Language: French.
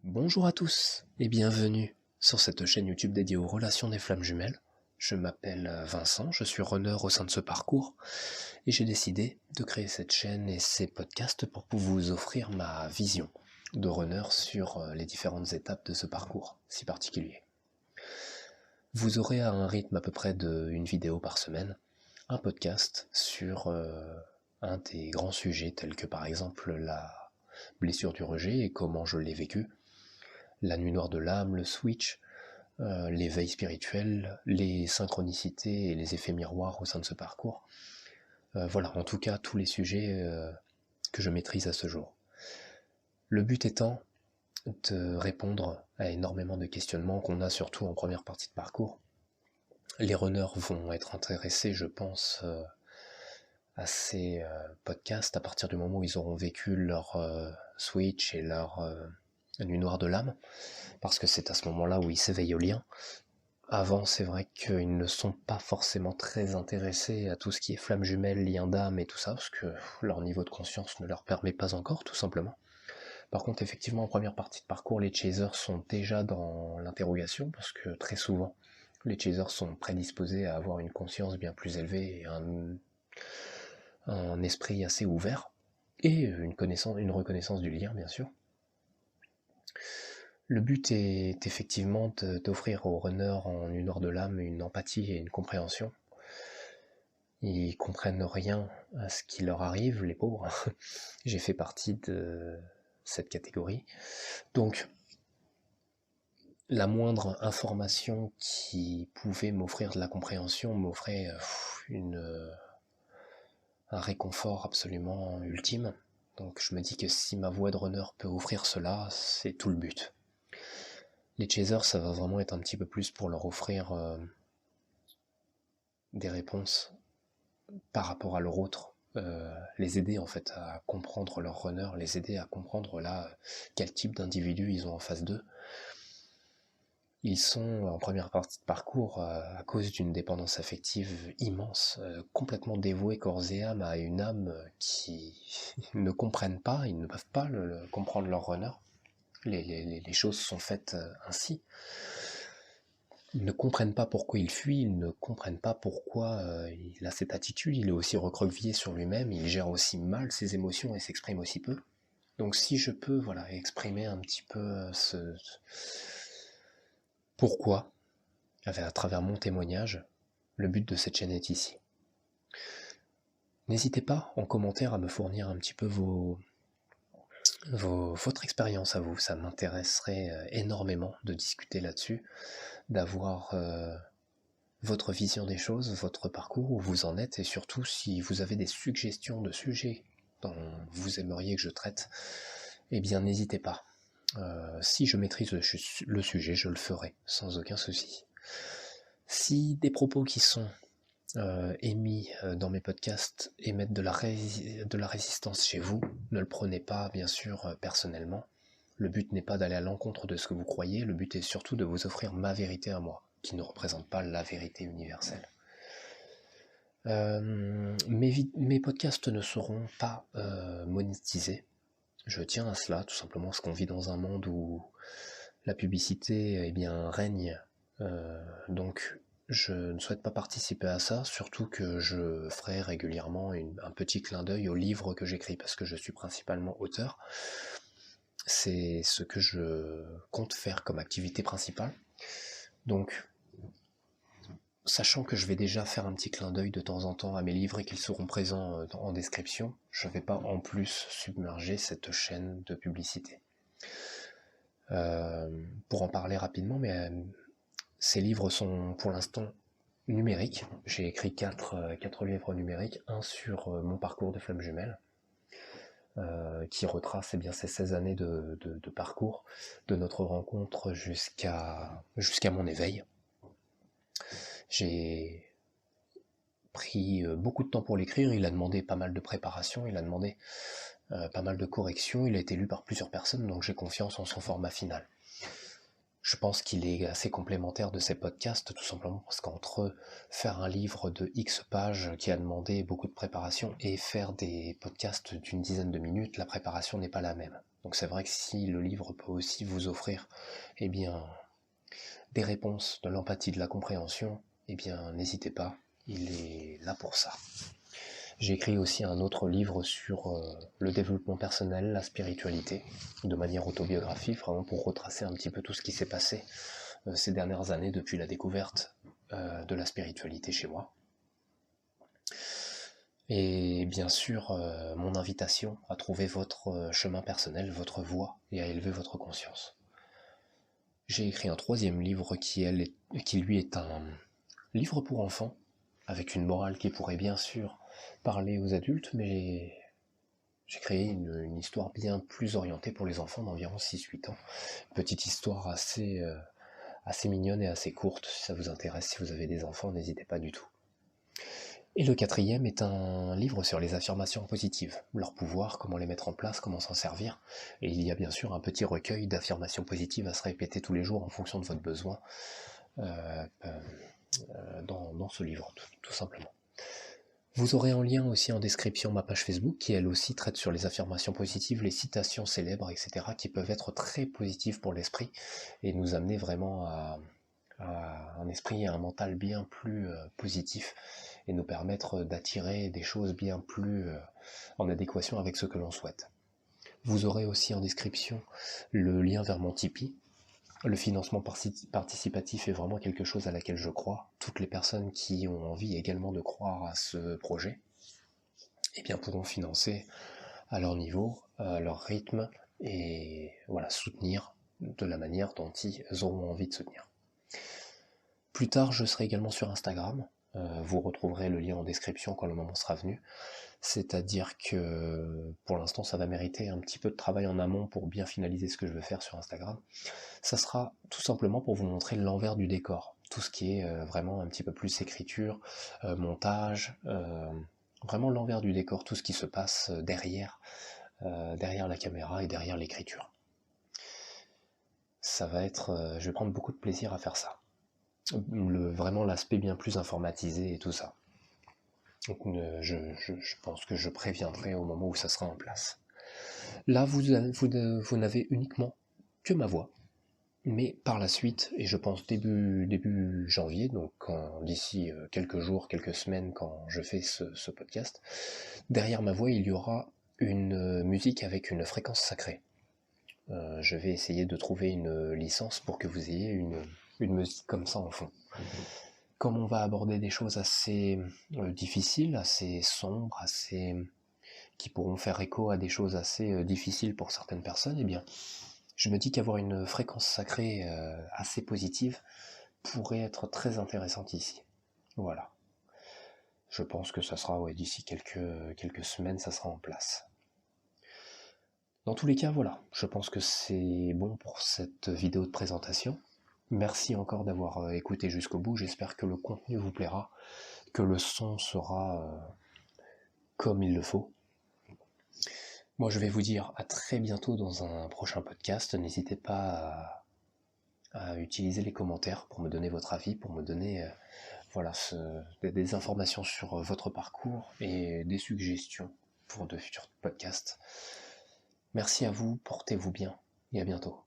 Bonjour à tous et bienvenue sur cette chaîne YouTube dédiée aux relations des flammes jumelles. Je m'appelle Vincent, je suis runner au sein de ce parcours et j'ai décidé de créer cette chaîne et ces podcasts pour vous offrir ma vision de runner sur les différentes étapes de ce parcours si particulier. Vous aurez à un rythme à peu près d'une vidéo par semaine, un podcast sur un des grands sujets tels que par exemple la blessure du rejet et comment je l'ai vécu, la nuit noire de l'âme, le switch, l'éveil spirituel, les synchronicités et les effets miroirs au sein de ce parcours. Voilà, en tout cas, tous les sujets que je maîtrise à ce jour. Le but étant de répondre à énormément de questionnements qu'on a surtout en première partie de parcours. Les runners vont être intéressés, je pense, à ces podcasts à partir du moment où ils auront vécu leur switch et leur nuit noire de l'âme, parce que c'est à ce moment-là où ils s'éveillent au lien. Avant, c'est vrai qu'ils ne sont pas forcément très intéressés à tout ce qui est flamme jumelle, lien d'âme et tout ça, parce que leur niveau de conscience ne leur permet pas encore, tout simplement. Par contre, effectivement, en première partie de parcours, les chasers sont déjà dans l'interrogation, parce que très souvent, les chasers sont prédisposés à avoir une conscience bien plus élevée et un esprit assez ouvert, et une reconnaissance du lien, bien sûr. Le but est effectivement d'offrir aux runners en une heure de l'âme une empathie et une compréhension. Ils comprennent rien à ce qui leur arrive, les pauvres. J'ai fait partie de cette catégorie. Donc, la moindre information qui pouvait m'offrir de la compréhension m'offrait un réconfort absolument ultime. Donc je me dis que si ma voix de runner peut offrir cela, c'est tout le but. Les chasers, ça va vraiment être un petit peu plus pour leur offrir des réponses par rapport à leur autre, les aider en fait à comprendre leur runner, les aider à comprendre là quel type d'individu ils ont en face d'eux. Ils sont en première partie de parcours à cause d'une dépendance affective immense, complètement dévoués corps et âme à une âme qui ne comprennent pas, ils ne peuvent pas comprendre leur runner. Les choses sont faites ainsi. Ils ne comprennent pas pourquoi il fuit, ils ne comprennent pas pourquoi il a cette attitude, il est aussi recroquevillé sur lui-même, il gère aussi mal ses émotions et s'exprime aussi peu. Donc si je peux exprimer un petit peu ce pourquoi, à travers mon témoignage, le but de cette chaîne est ici. N'hésitez pas en commentaire à me fournir un petit peu votre expérience à vous, ça m'intéresserait énormément de discuter là-dessus, d'avoir votre vision des choses, votre parcours, où vous en êtes, et surtout si vous avez des suggestions de sujets dont vous aimeriez que je traite, eh bien n'hésitez pas. Si je maîtrise le sujet, je le ferai, sans aucun souci. Si des propos qui sont émis dans mes podcasts émettent de la résistance chez vous, ne le prenez pas, bien sûr, personnellement. Le but n'est pas d'aller à l'encontre de ce que vous croyez, le but est surtout de vous offrir ma vérité à moi, qui ne représente pas la vérité universelle. Mes podcasts ne seront pas monétisés. Je tiens à cela, tout simplement parce qu'on vit dans un monde où la publicité règne. Donc je ne souhaite pas participer à ça, surtout que je ferai régulièrement un petit clin d'œil aux livres que j'écris, parce que je suis principalement auteur. C'est ce que je compte faire comme activité principale. Donc, sachant que je vais déjà faire un petit clin d'œil de temps en temps à mes livres et qu'ils seront présents en description, je ne vais pas en plus submerger cette chaîne de publicité. Pour en parler rapidement, mais ces livres sont pour l'instant numériques. J'ai écrit 4 livres numériques, un sur mon parcours de flamme jumelle, qui retrace ces 16 années de parcours, de notre rencontre jusqu'à mon éveil. J'ai pris beaucoup de temps pour l'écrire, il a demandé pas mal de préparation, il a demandé pas mal de corrections, il a été lu par plusieurs personnes, donc j'ai confiance en son format final. Je pense qu'il est assez complémentaire de ces podcasts, tout simplement parce qu'entre faire un livre de X pages qui a demandé beaucoup de préparation et faire des podcasts d'une dizaine de minutes, la préparation n'est pas la même. Donc c'est vrai que si le livre peut aussi vous offrir eh bien, des réponses, de l'empathie, de la compréhension, eh bien n'hésitez pas, il est là pour ça. J'ai écrit aussi un autre livre sur le développement personnel, la spiritualité, de manière autobiographique, vraiment pour retracer un petit peu tout ce qui s'est passé ces dernières années depuis la découverte de la spiritualité chez moi. Et bien sûr, mon invitation à trouver votre chemin personnel, votre voie, et à élever votre conscience. J'ai écrit un troisième livre qui lui est un livre pour enfants, avec une morale qui pourrait bien sûr parler aux adultes, mais j'ai créé une histoire bien plus orientée pour les enfants d'environ 6-8 ans. Petite histoire assez mignonne et assez courte, si ça vous intéresse, si vous avez des enfants, n'hésitez pas du tout. Et le quatrième est un livre sur les affirmations positives, leur pouvoir, comment les mettre en place, comment s'en servir. Et il y a bien sûr un petit recueil d'affirmations positives à se répéter tous les jours en fonction de votre besoin dans ce livre, tout simplement. Vous aurez en lien aussi en description ma page Facebook qui elle aussi traite sur les affirmations positives, les citations célèbres, etc. qui peuvent être très positives pour l'esprit et nous amener vraiment à un esprit et un mental bien plus positif et nous permettre d'attirer des choses bien plus en adéquation avec ce que l'on souhaite. Vous aurez aussi en description le lien vers mon Tipeee. Le financement participatif est vraiment quelque chose à laquelle je crois. Toutes les personnes qui ont envie également de croire à ce projet eh bien, pourront financer à leur niveau, à leur rythme, et voilà, soutenir de la manière dont ils auront envie de soutenir. Plus tard, je serai également sur Instagram. Vous retrouverez le lien en description quand le moment sera venu. C'est-à-dire que pour l'instant, ça va mériter un petit peu de travail en amont pour bien finaliser ce que je veux faire sur Instagram. Ça sera tout simplement pour vous montrer l'envers du décor. Tout ce qui est vraiment un petit peu plus écriture, montage, vraiment l'envers du décor, tout ce qui se passe derrière la caméra et derrière l'écriture. Ça va être, je vais prendre beaucoup de plaisir à faire ça. Vraiment l'aspect bien plus informatisé et tout ça. Donc je pense que je préviendrai au moment où ça sera en place. Là, vous n'avez uniquement que ma voix, mais par la suite, et je pense début janvier, donc d'ici quelques jours, quelques semaines, quand je fais ce podcast, derrière ma voix, il y aura une musique avec une fréquence sacrée. Je vais essayer de trouver une licence pour que vous ayez une musique comme ça en fond. Comme on va aborder des choses assez difficiles, assez sombres, qui pourront faire écho à des choses assez difficiles pour certaines personnes, eh bien, je me dis qu'avoir une fréquence sacrée assez positive pourrait être très intéressante ici. Voilà. Je pense que ça sera, d'ici quelques semaines, ça sera en place. Dans tous les cas, voilà. Je pense que c'est bon pour cette vidéo de présentation. Merci encore d'avoir écouté jusqu'au bout. J'espère que le contenu vous plaira, que le son sera comme il le faut. Moi, je vais vous dire à très bientôt dans un prochain podcast. N'hésitez pas à utiliser les commentaires pour me donner votre avis, pour me donner des informations sur votre parcours et des suggestions pour de futurs podcasts. Merci à vous, portez-vous bien et à bientôt.